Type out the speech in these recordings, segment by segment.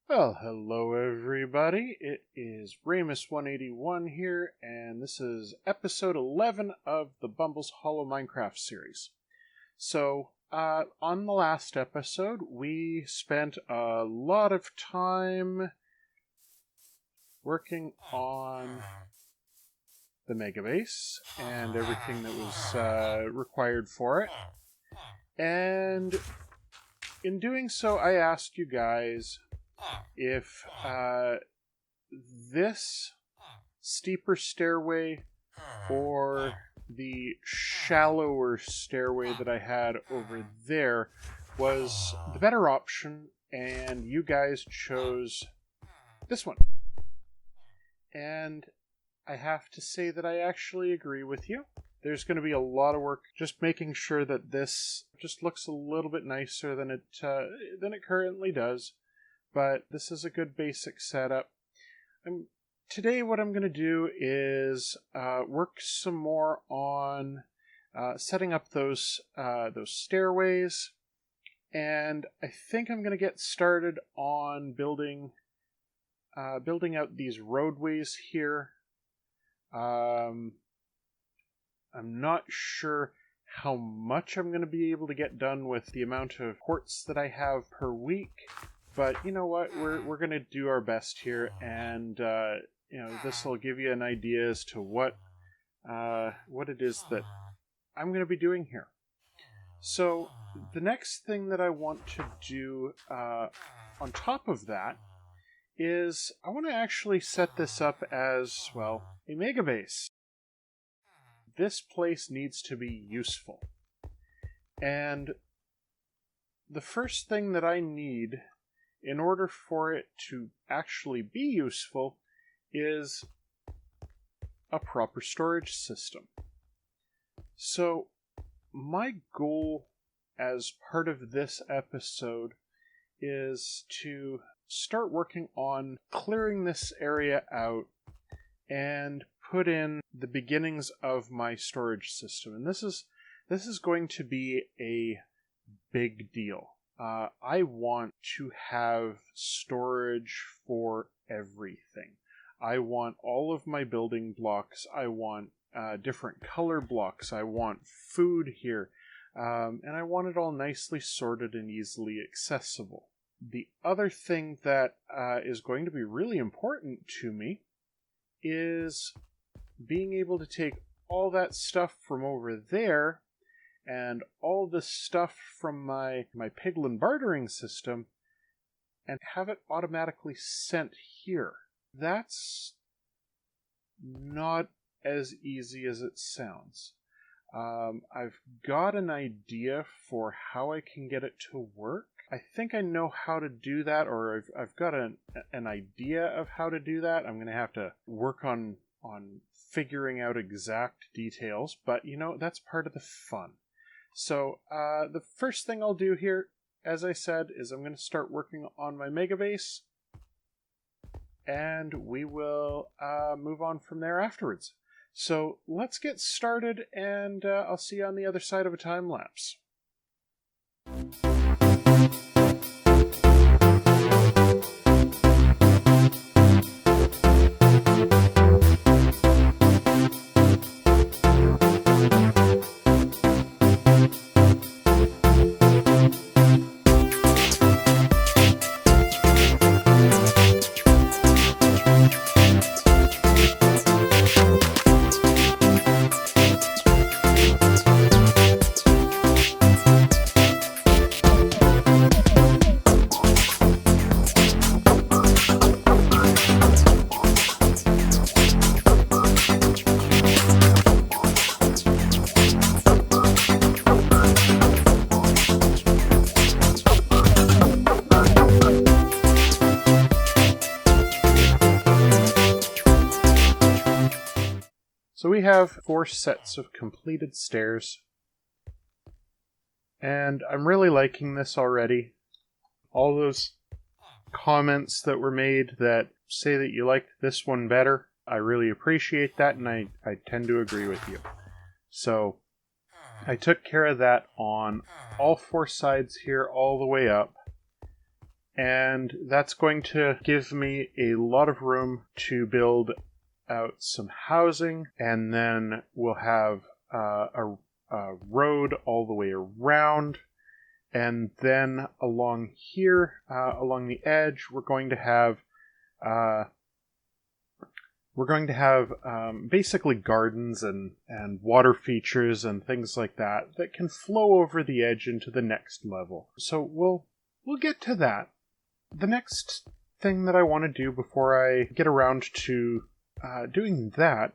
Well, hello everybody. It is Ramus181 here, and this is episode 11 of the Bumble's Hollow Minecraft series. So, on the last episode, we spent a lot of time working on the Mega Base and everything that was required for it. And in doing so, I asked you guys if this steeper stairway or the shallower stairway that I had over there was the better option, and you guys chose this one. And I have to say that I actually agree with you. There's going to be a lot of work just making sure that this just looks a little bit nicer than it currently does. But this is a good basic setup. Today what I'm going to do is work some more on setting up those stairways, and I think I'm going to get started on building out these roadways here. I'm not sure how much I'm going to be able to get done with the amount of quartz that I have per week. But you know what? We're going to do our best here, and this will give you an idea as to what it is that I'm going to be doing here. So the next thing that I want to do on top of that is I want to actually set this up as, well, a mega base. This place needs to be useful. And the first thing that I need in order for it to actually be useful is a proper storage system. So my goal as part of this episode is to start working on clearing this area out and put in the beginnings of my storage system. And this is going to be a big deal. I want to have storage for everything. I want all of my building blocks. I want different color blocks. I want food here. And I want it all nicely sorted and easily accessible. The other thing that is going to be really important to me is being able to take all that stuff from over there and all the stuff from my piglin bartering system and have it automatically sent here. That's not as easy as it sounds. I've got an idea for how I can get it to work. I think I know how to do that, or I've got an idea of how to do that. I'm going to have to work on figuring out exact details, but that's part of the fun. So the first thing I'll do here, as I said, is I'm going to start working on my mega base, and we will move on from there afterwards. So let's get started, and I'll see you on the other side of a time lapse. So we have 4 sets of completed stairs, and I'm really liking this already. All those comments that were made that say that you liked this one better, I really appreciate that, and I tend to agree with you. So I took care of that on all 4 sides here all the way up, and that's going to give me a lot of room to build out some housing, and then we'll have a road all the way around, and then along here, along the edge, we're going to have basically gardens and water features and things like that that can flow over the edge into the next level. So we'll get to that. The next thing that I want to do before I get around to doing that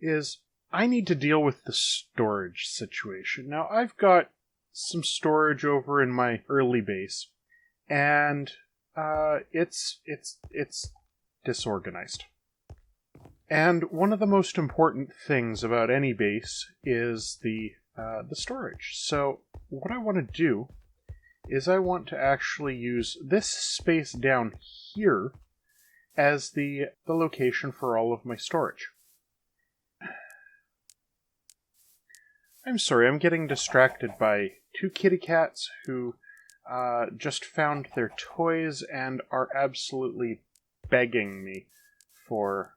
is I need to deal with the storage situation. Now, I've got some storage over in my early base, and it's disorganized. And one of the most important things about any base is the storage. So what I want to do is I want to actually use this space down here as the location for all of my storage. I'm sorry, I'm getting distracted by two kitty cats who just found their toys and are absolutely begging me for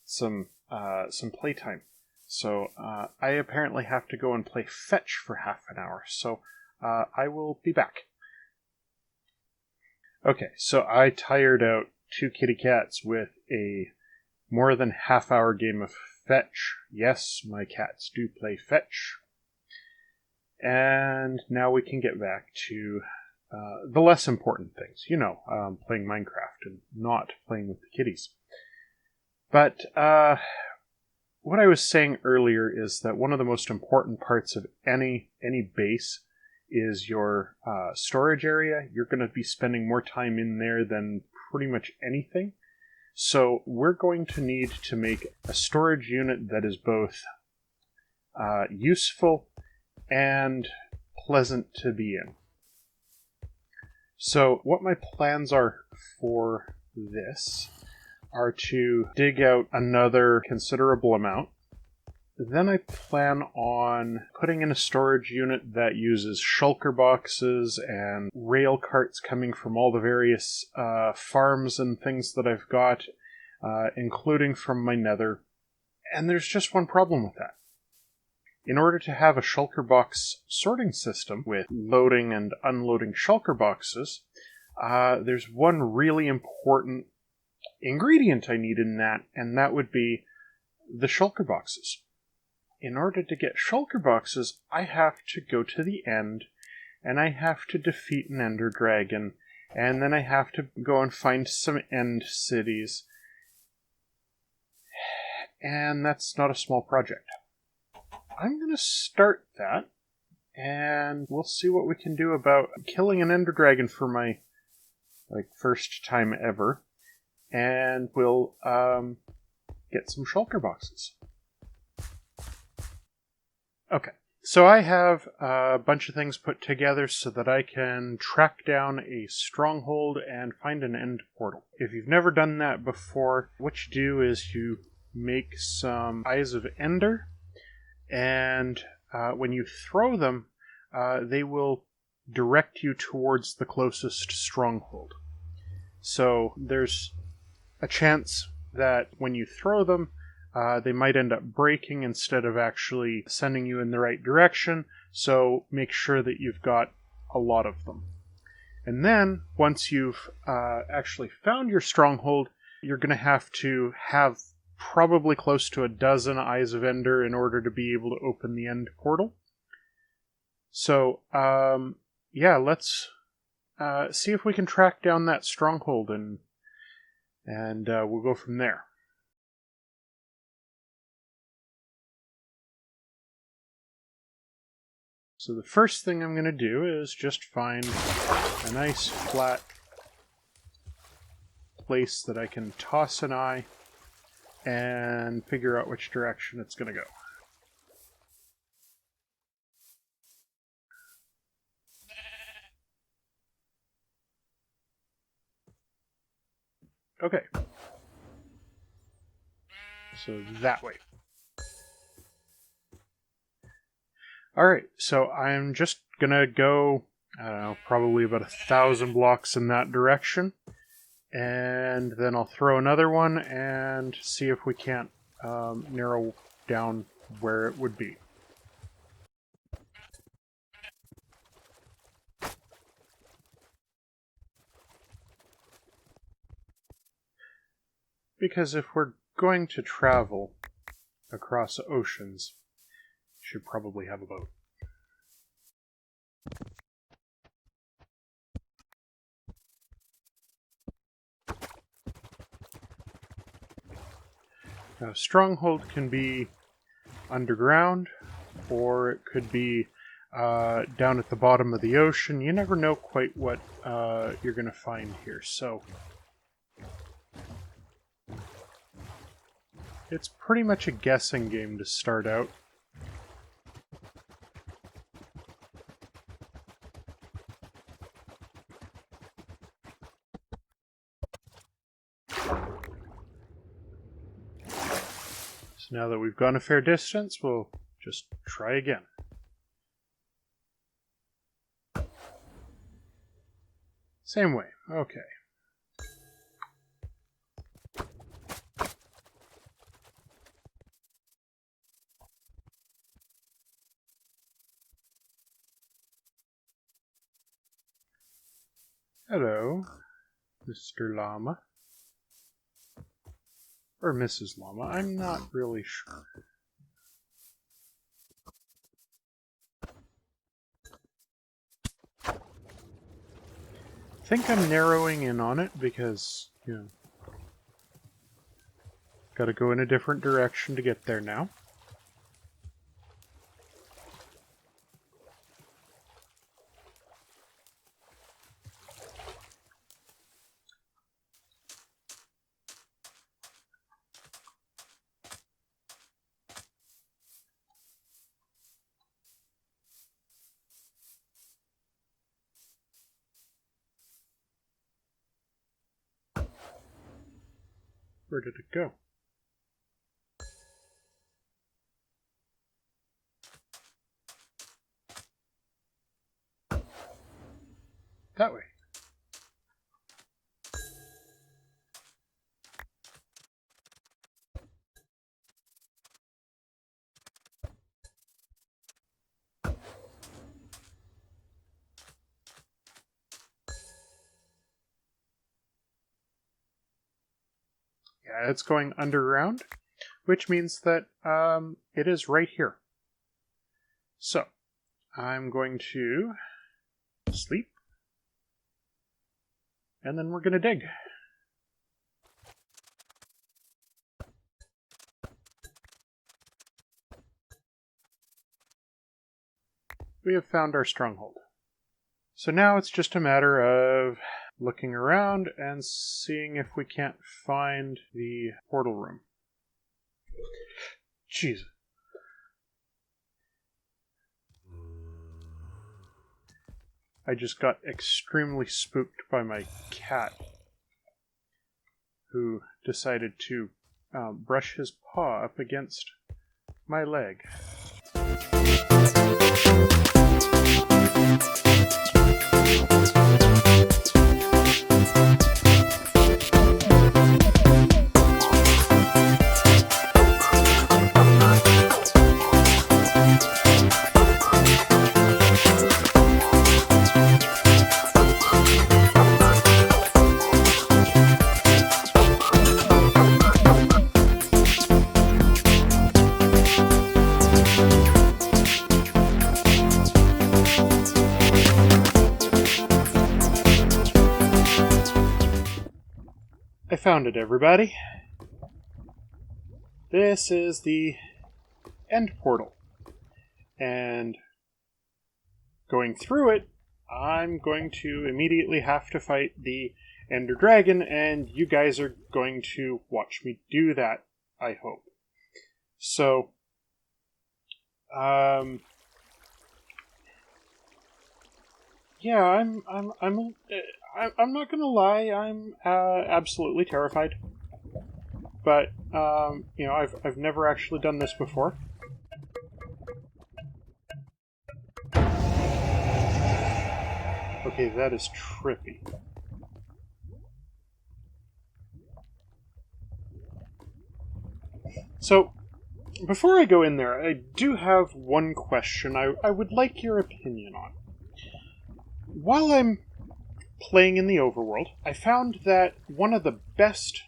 some playtime. So I apparently have to go and play fetch for half an hour. So I will be back. Okay, so I tired out two kitty cats with a more than half-hour game of fetch. Yes, my cats do play fetch. And now we can get back to the less important things. You know, playing Minecraft and not playing with the kitties. But what I was saying earlier is that one of the most important parts of any base is your storage area. You're going to be spending more time in there than pretty much anything. So we're going to need to make a storage unit that is both useful and pleasant to be in. So what my plans are for this are to dig out another considerable amount. Then I plan on putting in a storage unit that uses shulker boxes and rail carts coming from all the various farms and things that I've got, including from my nether. And there's just one problem with that. In order to have a shulker box sorting system with loading and unloading shulker boxes, there's one really important ingredient I need in that, and that would be the shulker boxes. In order to get shulker boxes, I have to go to the end, and I have to defeat an ender dragon, and then I have to go and find some end cities. And that's not a small project. I'm going to start that, and we'll see what we can do about killing an ender dragon for my first time ever, and we'll get some shulker boxes. Okay, so I have a bunch of things put together so that I can track down a stronghold and find an end portal. If you've never done that before, what you do is you make some Eyes of Ender, and when you throw them, they will direct you towards the closest stronghold. So there's a chance that when you throw them, they might end up breaking instead of actually sending you in the right direction, so make sure that you've got a lot of them. And then, once you've actually found your stronghold, you're going to have probably close to a dozen Eyes of Ender in order to be able to open the end portal. So, let's see if we can track down that stronghold, and we'll go from there. So the first thing I'm going to do is just find a nice flat place that I can toss an eye and figure out which direction it's going to go. Okay. So that way. Alright, so I'm just gonna go I don't know, probably about 1,000 blocks in that direction. And then I'll throw another one and see if we can't narrow down where it would be. Because if we're going to travel across oceans, we should probably have a boat. Now, Stronghold can be underground, or it could be down at the bottom of the ocean. You never know quite what you're going to find here, so it's pretty much a guessing game to start out. So now that we've gone a fair distance, we'll just try again. Same way, okay. Hello, Mr. Llama. Or Mrs. Llama, I'm not really sure. I think I'm narrowing in on it because, you know, gotta go in a different direction to get there now. Where did it go? That way. Yeah, it's going underground, which means that it is right here. So, I'm going to sleep, and then we're going to dig. We have found our stronghold. So now it's just a matter of looking around and seeing if we can't find the portal room. Jeez. I just got extremely spooked by my cat, who decided to brush his paw up against my leg. I found it, everybody. This is the end portal. And going through it, I'm going to immediately have to fight the Ender Dragon, and you guys are going to watch me do that, I hope. So, yeah, I'm not gonna lie, I'm absolutely terrified. But you know, I've never actually done this before. Okay, that is trippy. So, before I go in there, I do have one question I would like your opinion on. While I'm playing in the overworld, I found that one of the best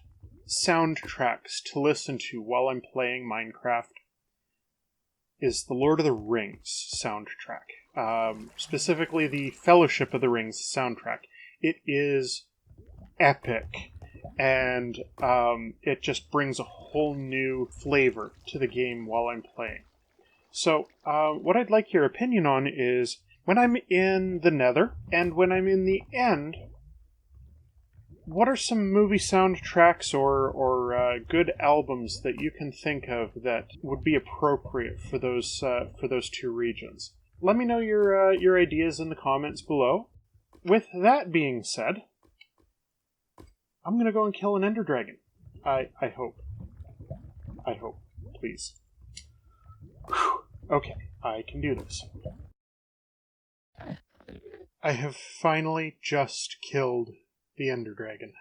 soundtracks to listen to while I'm playing Minecraft is the Lord of the Rings soundtrack. Specifically, the Fellowship of the Rings soundtrack. It is epic, and it just brings a whole new flavor to the game while I'm playing. So, what I'd like your opinion on is, when I'm in the Nether, and when I'm in the End, what are some movie soundtracks or good albums that you can think of that would be appropriate for those two regions? Let me know your ideas in the comments below. With that being said, I'm gonna go and kill an Ender Dragon. I hope. I hope. Please. Whew. Okay, I can do this. I have finally just killed the Ender Dragon.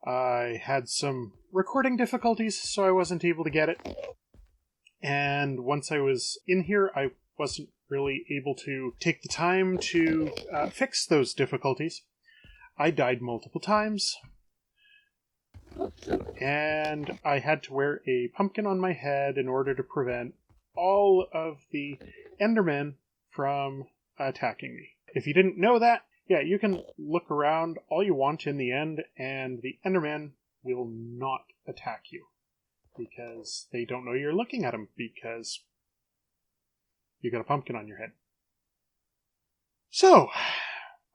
I had some recording difficulties, so I wasn't able to get it. And once I was in here, I wasn't really able to take the time to fix those difficulties. I died multiple times, and I had to wear a pumpkin on my head in order to prevent all of the Endermen from attacking me. If you didn't know that, yeah, you can look around all you want in the end, and the Endermen will not attack you. Because they don't know you're looking at them, because you got a pumpkin on your head. So,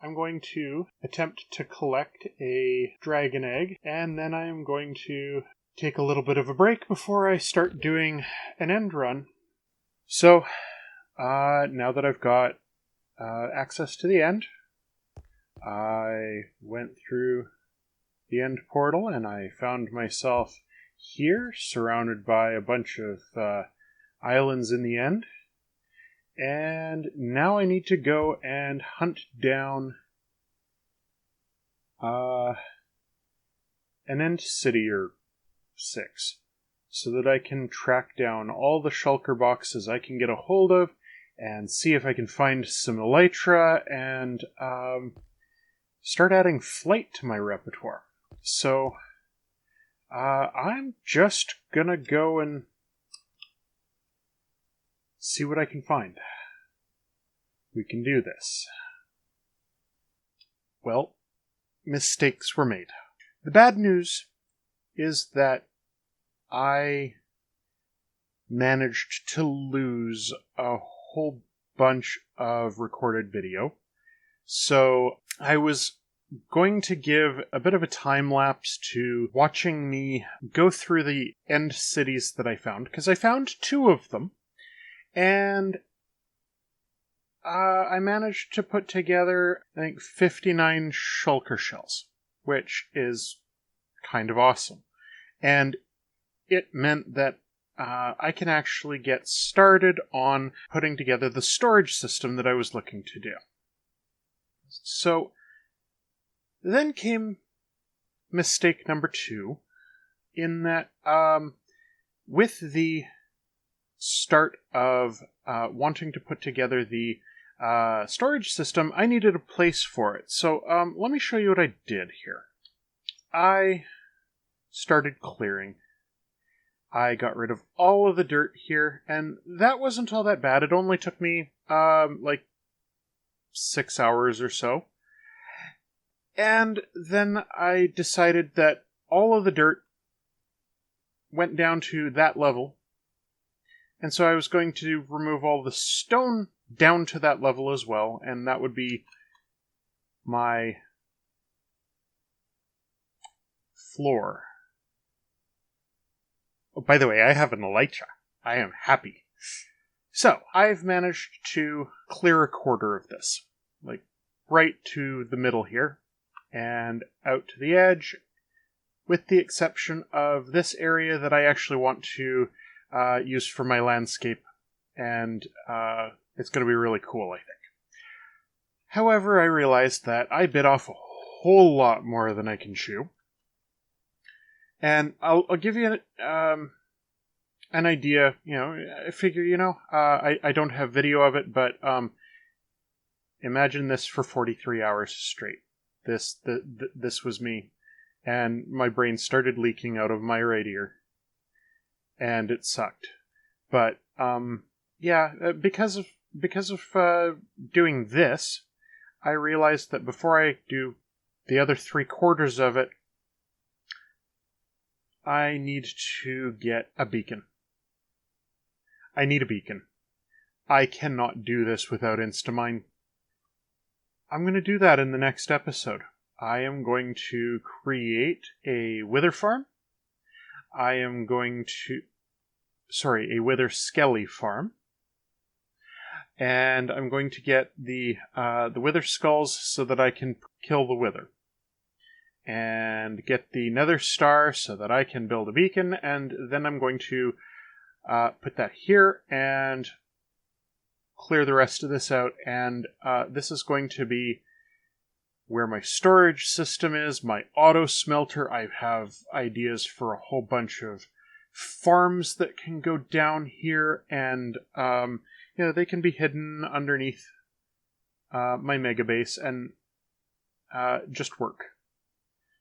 I'm going to attempt to collect a dragon egg, and then I'm going to take a little bit of a break before I start doing an end run. So, now that I've got access to the end, I went through the end portal and I found myself here, surrounded by a bunch of islands in the end. And now I need to go and hunt down an end city or 6, so that I can track down all the shulker boxes I can get a hold of and see if I can find some elytra and start adding flight to my repertoire. So, I'm just gonna go and see what I can find. We can do this. Well, mistakes were made. The bad news is that I managed to lose a whole bunch of recorded video. So I was going to give a bit of a time lapse to watching me go through the end cities that I found, because I found 2 of them, and I managed to put together, I think, 59 shulker shells, which is kind of awesome. And it meant that I can actually get started on putting together the storage system that I was looking to do. So, then came mistake number 2, in that with the start of wanting to put together the storage system, I needed a place for it. So let me show you what I did here. I started clearing. I got rid of all of the dirt here, and that wasn't all that bad. It only took me like 6 hours or so. And then I decided that all of the dirt went down to that level, and so I was going to remove all the stone down to that level as well, and that would be my floor. Oh, by the way, I have an elytra. I am happy. So, I've managed to clear a quarter of this. Like, right to the middle here, and out to the edge, with the exception of this area that I actually want to use for my landscape, and it's going to be really cool, I think. However, I realized that I bit off a whole lot more than I can chew. And I'll give you an idea. I figure, I don't have video of it, but imagine this for 43 hours straight. This was me. And my brain started leaking out of my right ear. And it sucked. But, because of doing this, I realized that before I do the other 3/4 of it, I need to get a beacon. I need a beacon. I cannot do this without Instamine. I'm going to do that in the next episode. I am going to create a wither farm. I am going to... a wither skelly farm. And I'm going to get the wither skulls so that I can kill the wither. And get the nether star so that I can build a beacon. And then I'm going to put that here and clear the rest of this out. And this is going to be where my storage system is, my auto smelter. I have ideas for a whole bunch of farms that can go down here, and they can be hidden underneath my mega base and just work.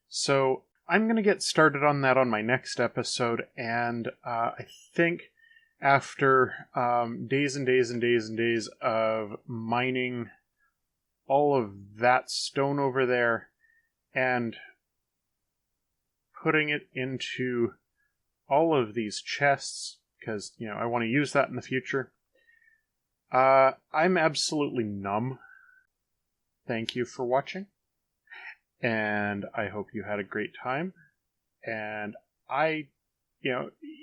So I'm going to get started on that on my next episode, and I think after days and days and days and days of mining all of that stone over there and putting it into all of these chests, because, I want to use that in the future. I'm absolutely numb. Thank you for watching. And I hope you had a great time. And I,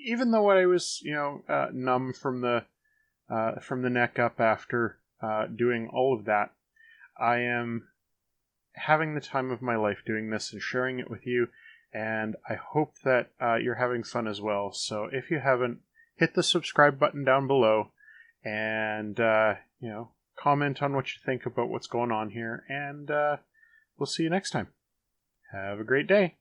even though I was, numb from the neck up after doing all of that, I am having the time of my life doing this and sharing it with you. And I hope that you're having fun as well. So if you haven't, hit the subscribe button down below and, comment on what you think about what's going on here. And we'll see you next time. Have a great day.